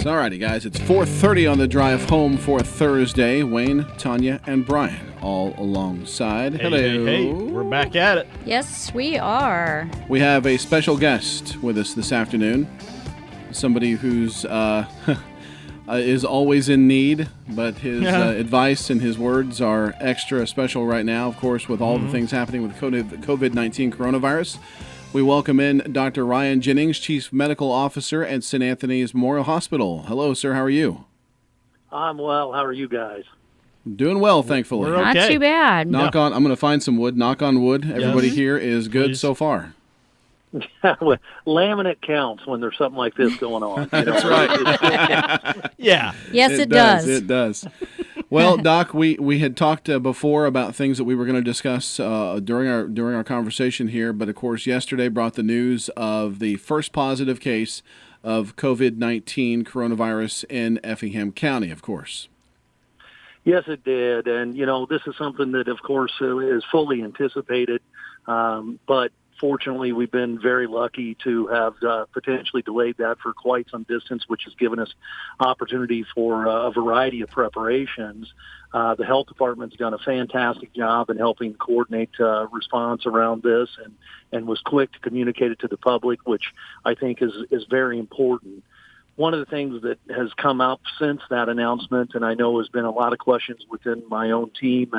Alrighty, guys, it's 4:30 on the drive home for Thursday. Wayne, Tanya, and Brian all alongside. Hello. Hey, we're back at it. Yes, we are. We have a special guest with us this afternoon. Somebody who's is always in need, but his advice and his words are extra special right now, of course, with all the things happening with COVID-19 coronavirus. We welcome in Dr. Ryan Jennings, Chief Medical Officer at St. Anthony's Memorial Hospital. Hello, sir. How are you? I'm well. How are you guys? Doing well, thankfully. We're okay. Not too bad. Knock on. I'm going to find some wood. Knock on wood. Everybody here is good Please. so far. Laminate counts when there's something like this going on. That's right. Yeah. Yes, it does. It does. Well, Doc, we had talked before about things that we were going to discuss during our conversation here, but of course yesterday brought the news of the first positive case of COVID-19 coronavirus in Effingham County, of course. Yes, it did. And, this is something that, of course, is fully anticipated. But fortunately, we've been very lucky to have potentially delayed that for quite some distance, which has given us opportunity for a variety of preparations. The health department's done a fantastic job in helping coordinate response around this and was quick to communicate it to the public, which I think is very important. One of the things that has come up since that announcement, and I know has been a lot of questions within my own team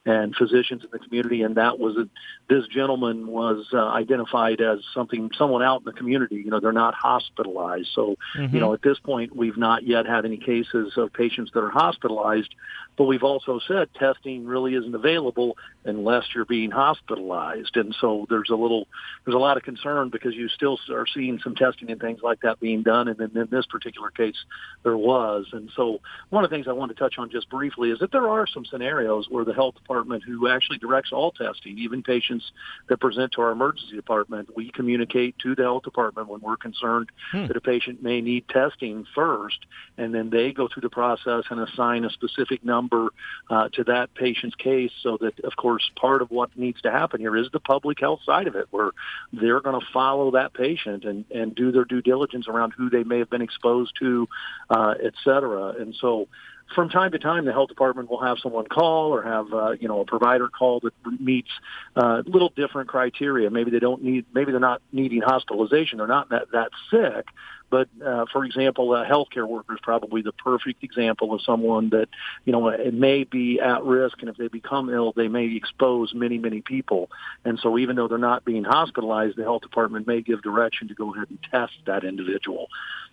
and physicians in the community, and that was that this gentleman was identified as someone out in the community. They're not hospitalized. So, at this point, we've not yet had any cases of patients that are hospitalized, but we've also said testing really isn't available unless you're being hospitalized. And so there's a lot of concern because you still are seeing some testing and things like that being done. And then in this particular case, there was. And so one of the things I want to touch on just briefly is that there are some scenarios where the health department, who actually directs all testing, even patients that present to our emergency department, we communicate to the health department when we're concerned that a patient may need testing first, and then they go through the process and assign a specific number to that patient's case, so that, of course, part of what needs to happen here is the public health side of it, where they're going to follow that patient and do their due diligence around who they may have been exposed to, et cetera. And so from time to time, the health department will have someone call or have a provider call that meets little different criteria. Maybe they're not needing hospitalization. They're not that sick. But, for example, a healthcare worker is probably the perfect example of someone that, it may be at risk, and if they become ill, they may expose many, many people. And so even though they're not being hospitalized, the health department may give direction to go ahead and test that individual.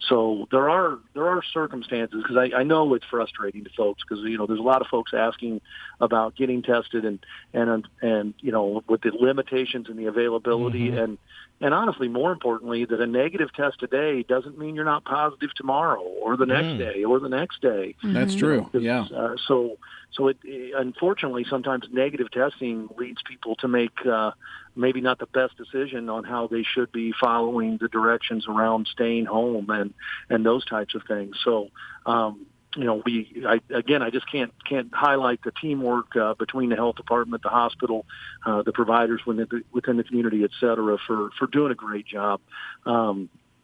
So there are circumstances, because I know it's frustrating to folks, because, there's a lot of folks asking about getting tested and with the limitations and the availability and honestly, more importantly, that a negative test today doesn't mean you're not positive tomorrow or the next day or the next day. That's true. Yeah. So it unfortunately, sometimes negative testing leads people to make maybe not the best decision on how they should be following the directions around staying home and those types of things. So, I just can't highlight the teamwork between the health department, the hospital, the providers within the community, et cetera, for doing a great job.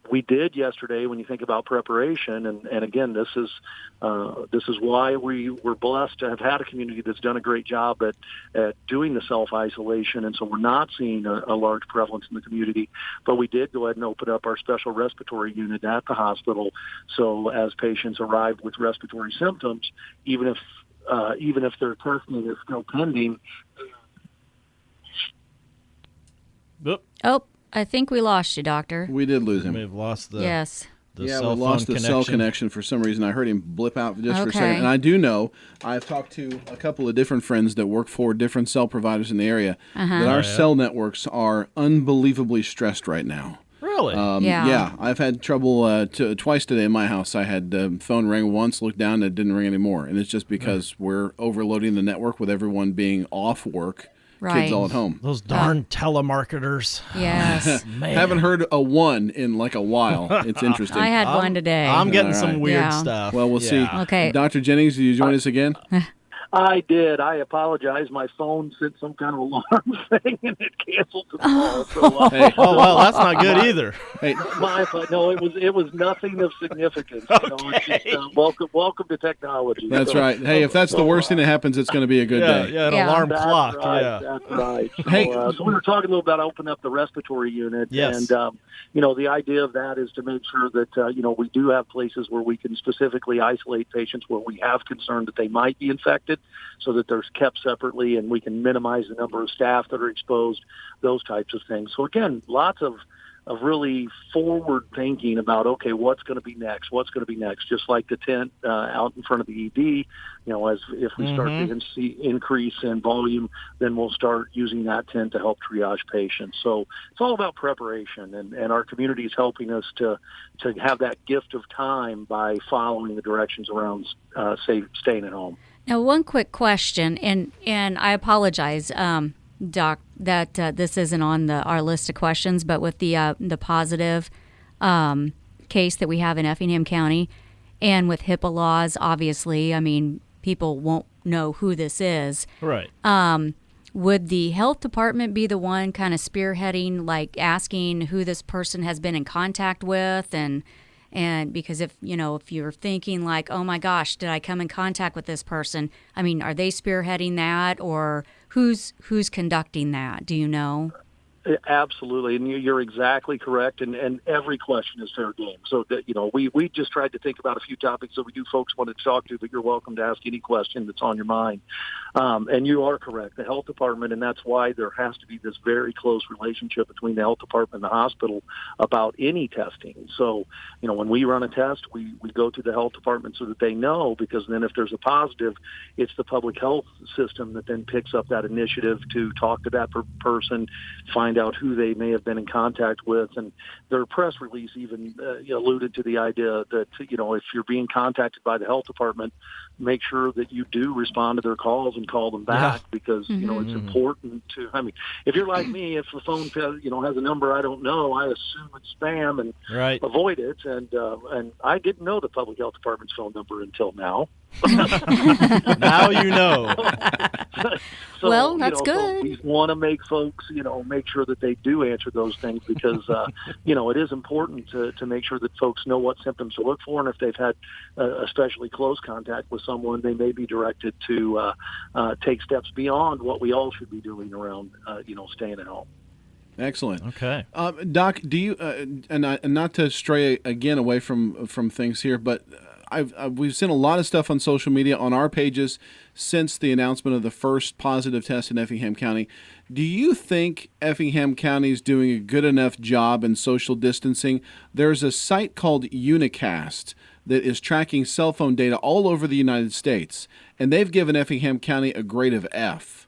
We did yesterday, when you think about preparation, and again, this is why we were blessed to have had a community that's done a great job at doing the self-isolation, and so we're not seeing a large prevalence in the community. But we did go ahead and open up our special respiratory unit at the hospital, so as patients arrive with respiratory symptoms, even if their testing is still pending. Oh, I think we lost you, Doctor. We did lose him. We may have lost the Yes. We cell phone lost the connection. cell connection for some reason. I heard him blip out just for a second. Okay. And I do know, I've talked to a couple of different friends that work for different cell providers in the area, that our cell networks are unbelievably stressed right now. Really? Yeah. I've had trouble twice today in my house. I had the phone ring once, looked down, and it didn't ring anymore. And it's just because we're overloading the network with everyone being off work. Right. Kids all at home. Those darn telemarketers. Yes. Man. Haven't heard a one in like a while. It's interesting. I had one today. I'm getting All some right. weird Yeah. stuff. Well, we'll see. Okay. Dr. Jennings, do you join us again? I did. I apologize. My phone sent some kind of alarm thing, and it canceled the call. So, Hey. Oh, well, that's not good either. Hey, no, it was nothing of significance. You know, it's just, welcome to technology. that's right. Hey, if that's the worst thing that happens, it's going to be a good day. Yeah, an Yeah. alarm That's clock. right. Yeah. That's right. So, Hey. so we were talking a little about opening up the respiratory unit, Yes. and the idea of that is to make sure that we do have places where we can specifically isolate patients where we have concern that they might be infected, so that they're kept separately, and we can minimize the number of staff that are exposed. Those types of things. So again, lots of really forward thinking about, okay, what's going to be next? What's going to be next? Just like the tent out in front of the ED, as if we start to see increase in volume, then we'll start using that tent to help triage patients. So it's all about preparation, and our community is helping us to have that gift of time by following the directions around staying at home. Now, one quick question, and I apologize, Doc, that this isn't on our list of questions, but with the positive case that we have in Effingham County, and with HIPAA laws, obviously, I mean, people won't know who this is. Right. Would the health department be the one kind of spearheading, like asking who this person has been in contact with, and because if you're thinking like, oh my gosh, did I come in contact with this person? I mean, are they spearheading that, or who's conducting that? Do you know? Absolutely, and you're exactly correct, and every question is fair game. So that we just tried to think about a few topics that we do folks want to talk to, but you're welcome to ask any question that's on your mind. And you are correct, the health department, and that's why there has to be this very close relationship between the health department and the hospital about any testing. So when we run a test, we go to the health department so that they know, because then if there's a positive, it's the public health system that then picks up that initiative to talk to that person, find out who they may have been in contact with. And their press release even alluded to the idea that, if you're being contacted by the health department, make sure that you do respond to their calls and call them back, because, it's important to, I mean, if you're like me, if the phone, has a number I don't know, I assume it's spam and avoid it. And I didn't know the public health department's phone number until now. Now you know. So, well, that's good. So we want to make folks, make sure that they do answer those things, because, it is important to make sure that folks know what symptoms to look for. And if they've had especially close contact with someone, they may be directed to take steps beyond what we all should be doing around, staying at home. Excellent. Okay. Doc, do you, and not to stray again away from things here, but we've seen a lot of stuff on social media on our pages since the announcement of the first positive test in Effingham County. Do you think Effingham County is doing a good enough job in social distancing? There's a site called Unicast that is tracking cell phone data all over the United States, and they've given Effingham County a grade of F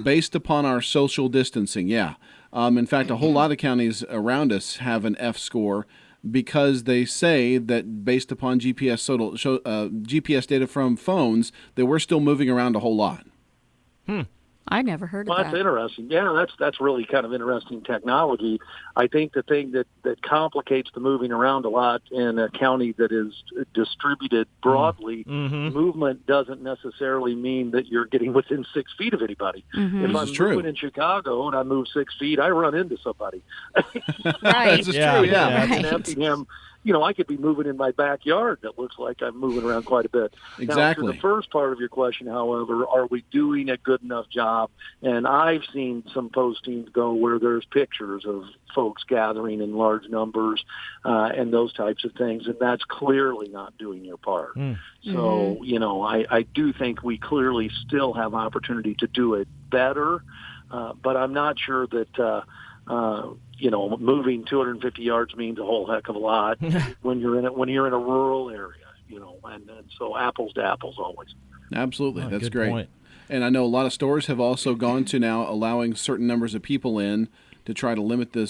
based upon our social distancing. Yeah. In fact, a whole lot of counties around us have an F score, because they say that based upon GPS data from phones, that we're still moving around a whole lot. I never heard of that. That's interesting. Yeah, that's really kind of interesting technology. I think the thing that complicates the moving around a lot in a county that is distributed broadly, movement doesn't necessarily mean that you're getting within 6 feet of anybody. If I'm moving in Chicago and I move 6 feet, I run into somebody. Right. This is true, yeah. In Effingham, I could be moving in my backyard that looks like I'm moving around quite a bit. Exactly. Now, to the first part of your question, however, are we doing a good enough job? And I've seen some postings go where there's pictures of folks gathering in large numbers and those types of things, and that's clearly not doing your part. So, I do think we clearly still have opportunity to do it better, but I'm not sure that moving 250 yards means a whole heck of a lot when you're in a rural area, and so apples to apples always. Absolutely. That's good great. point. And I know a lot of stores have also gone to now allowing certain numbers of people in to try to limit the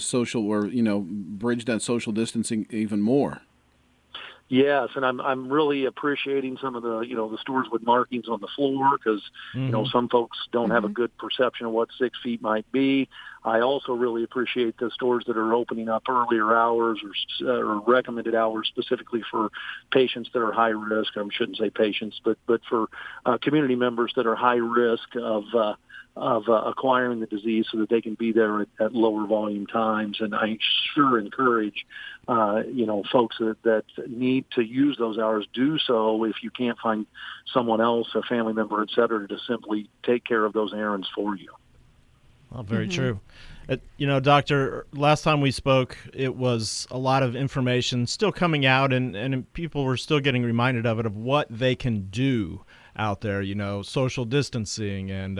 social, or bridge that social distancing even more. Yes, and I'm really appreciating some of the the stores with markings on the floor because some folks don't have a good perception of what 6 feet might be. I also really appreciate the stores that are opening up earlier hours or recommended hours specifically for patients that are high risk. I shouldn't say patients, but for community members that are high risk of acquiring the disease so that they can be there at lower volume times. And I sure encourage, folks that need to use those hours, do so if you can't find someone else, a family member, et cetera, to simply take care of those errands for you. Well, very true. Doctor, last time we spoke, it was a lot of information still coming out, and people were still getting reminded of what they can do out there, social distancing and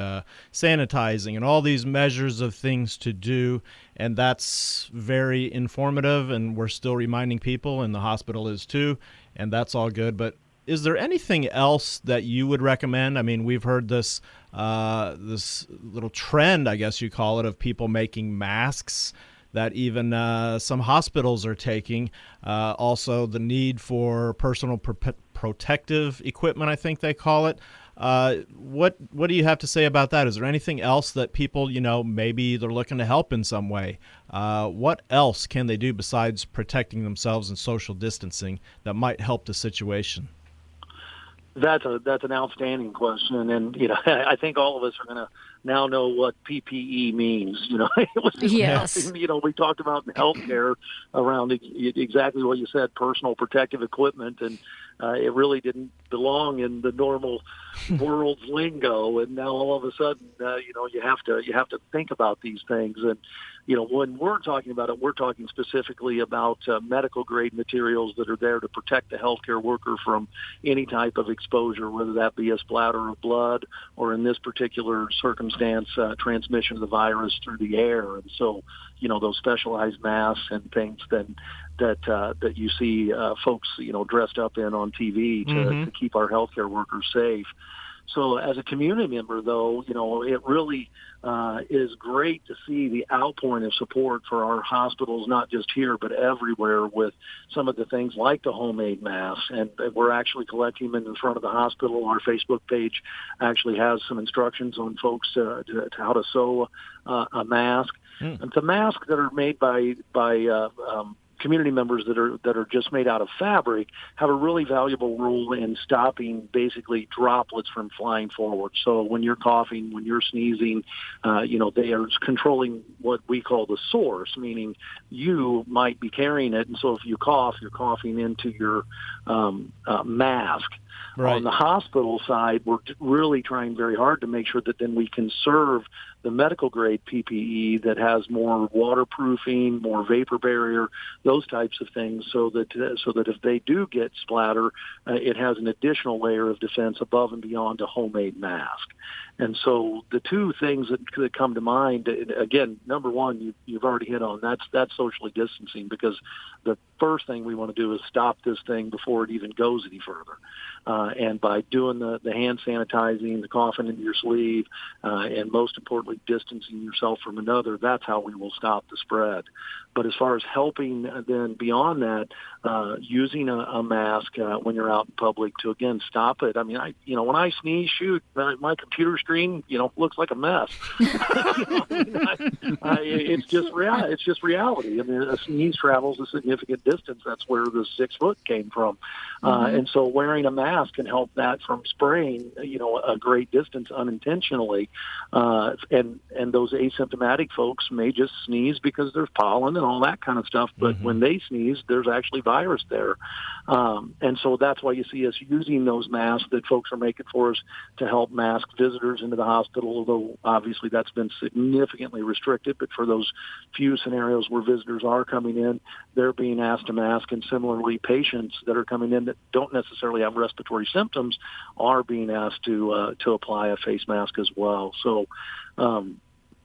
sanitizing and all these measures of things to do. And that's very informative, and we're still reminding people, and the hospital is too, and that's all good. But is there anything else that you would recommend? I mean, we've heard this little trend, I guess you call it, of people making masks that even some hospitals are taking. Also, the need for personal protective equipment, I think they call it. What do you have to say about that? Is there anything else that people, maybe they're looking to help in some way? What else can they do besides protecting themselves and social distancing that might help the situation? That's an outstanding question, and I think all of us are going to now know what PPE means. It was just Yes. we talked about in healthcare around exactly what you said, personal protective equipment, and it really didn't belong in the normal world's lingo. And now all of a sudden, you have to think about these things. And when we're talking about it, we're talking specifically about medical grade materials that are there to protect the healthcare worker from any type of exposure, whether that be a splatter of blood or, in this particular circumstance, transmission of the virus through the air. And so, those specialized masks and things that you see folks dressed up on TV to keep our healthcare workers safe. So as a community member, though, it really is great to see the outpouring of support for our hospitals, not just here, but everywhere, with some of the things like the homemade masks. And we're actually collecting them in front of the hospital. Our Facebook page actually has some instructions on folks to how to sew a mask. And the masks that are made by community members that are just made out of fabric have a really valuable role in stopping basically droplets from flying forward. So when you're coughing, when you're sneezing, they are controlling what we call the source, meaning you might be carrying it. And so if you cough, you're coughing into your mask. Right. On the hospital side, we're really trying very hard to make sure that then we conserve the medical grade PPE that has more waterproofing, more vapor barrier, those types of things, so that if they do get splatter, it has an additional layer of defense above and beyond a homemade mask. And so the two things that come to mind, again, number one, you've already hit on, that's socially distancing, because the first thing we want to do is stop this thing before it even goes any further. And by doing the hand sanitizing, the coughing into your sleeve, and most importantly, distancing yourself from another, that's how we will stop the spread. But as far as helping then beyond that, using a mask when you're out in public to, again, stop it. I mean, when I sneeze, shoot, my computer screen, looks like a mess. It's just reality. I mean, a sneeze travels a significant distance. That's where the 6 foot came from. And so wearing a mask can help that from spraying, a great distance unintentionally. And those asymptomatic folks may just sneeze because there's pollen and all that kind of stuff. But when they sneeze, there's actually virus there. And so that's why you see us using those masks that folks are making for us to help mask visitors into the hospital, although obviously that's been significantly restricted. But for those few scenarios where visitors are coming in, they're being asked to mask. And similarly, patients that are coming in that don't necessarily have respiratory symptoms are being asked to apply a face mask as well. So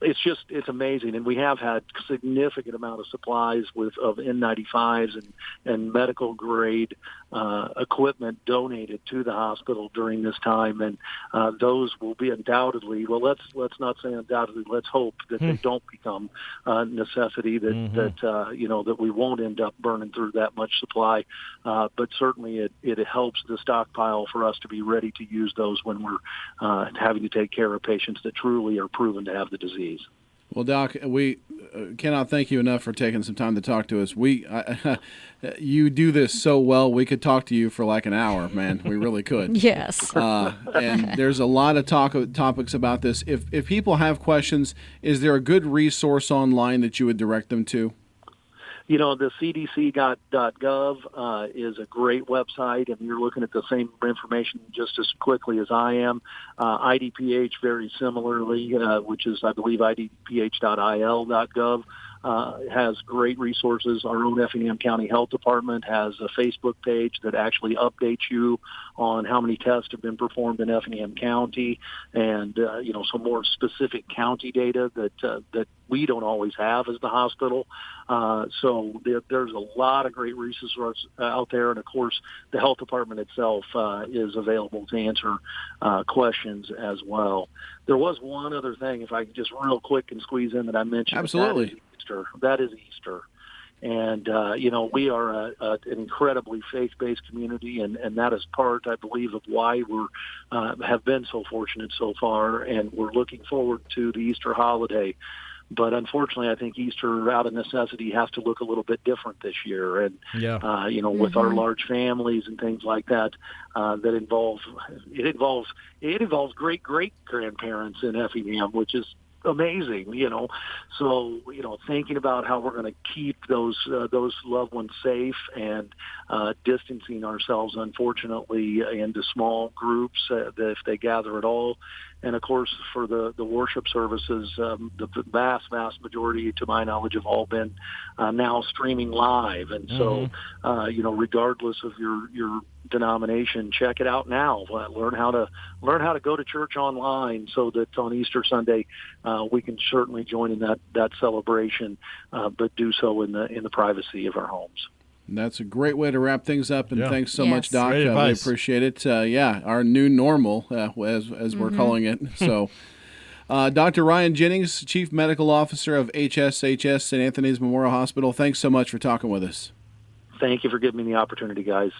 It's amazing, and we have had significant amount of supplies of N95s and medical grade equipment donated to the hospital during this time, and those will be undoubtedly, well, let's not say undoubtedly, let's hope that they don't become a necessity, that we won't end up burning through that much supply, but certainly it helps the stockpile for us to be ready to use those when we're having to take care of patients that truly are proven to have the disease. Well, Doc, we cannot thank you enough for taking some time to talk to us. You do this so well, we could talk to you for like an hour, man. We really could. Yes. And there's a lot of topics about this. If people have questions, is there a good resource online that you would direct them to? The cdc.gov is a great website, and you're looking at the same information just as quickly as I am. IDPH, very similarly, which is, I believe, idph.il.gov. Has great resources. Our own Effingham County Health Department has a Facebook page that actually updates you on how many tests have been performed in Effingham County, and some more specific county data that we don't always have as the hospital. So there's a lot of great resources out there, and of course, the health department itself is available to answer questions as well. There was one other thing, if I could just real quick and squeeze in, that I mentioned. Absolutely. That is Easter. And, we are an incredibly faith-based community, and that is part, I believe, of why we have been so fortunate so far, and we're looking forward to the Easter holiday. But unfortunately, I think Easter, out of necessity, has to look a little bit different this year. And, with our large families and things like that, that involves great-great-grandparents in Effingham, which is amazing, So, thinking about how we're going to keep those loved ones safe and distancing ourselves, unfortunately, into small groups if they gather at all. And, of course, for the worship services, the vast majority, to my knowledge, have all been now streaming live. And so, regardless of your denomination, check it out now. Learn how to go to church online, so that on Easter Sunday we can certainly join in that celebration, but do so in the privacy of our homes. That's a great way to wrap things up, and thanks so much, Doc. Great advice. We appreciate it. Our new normal, as we're calling it. So, Dr. Ryan Jennings, Chief Medical Officer of HSHS St. Anthony's Memorial Hospital, thanks so much for talking with us. Thank you for giving me the opportunity, guys.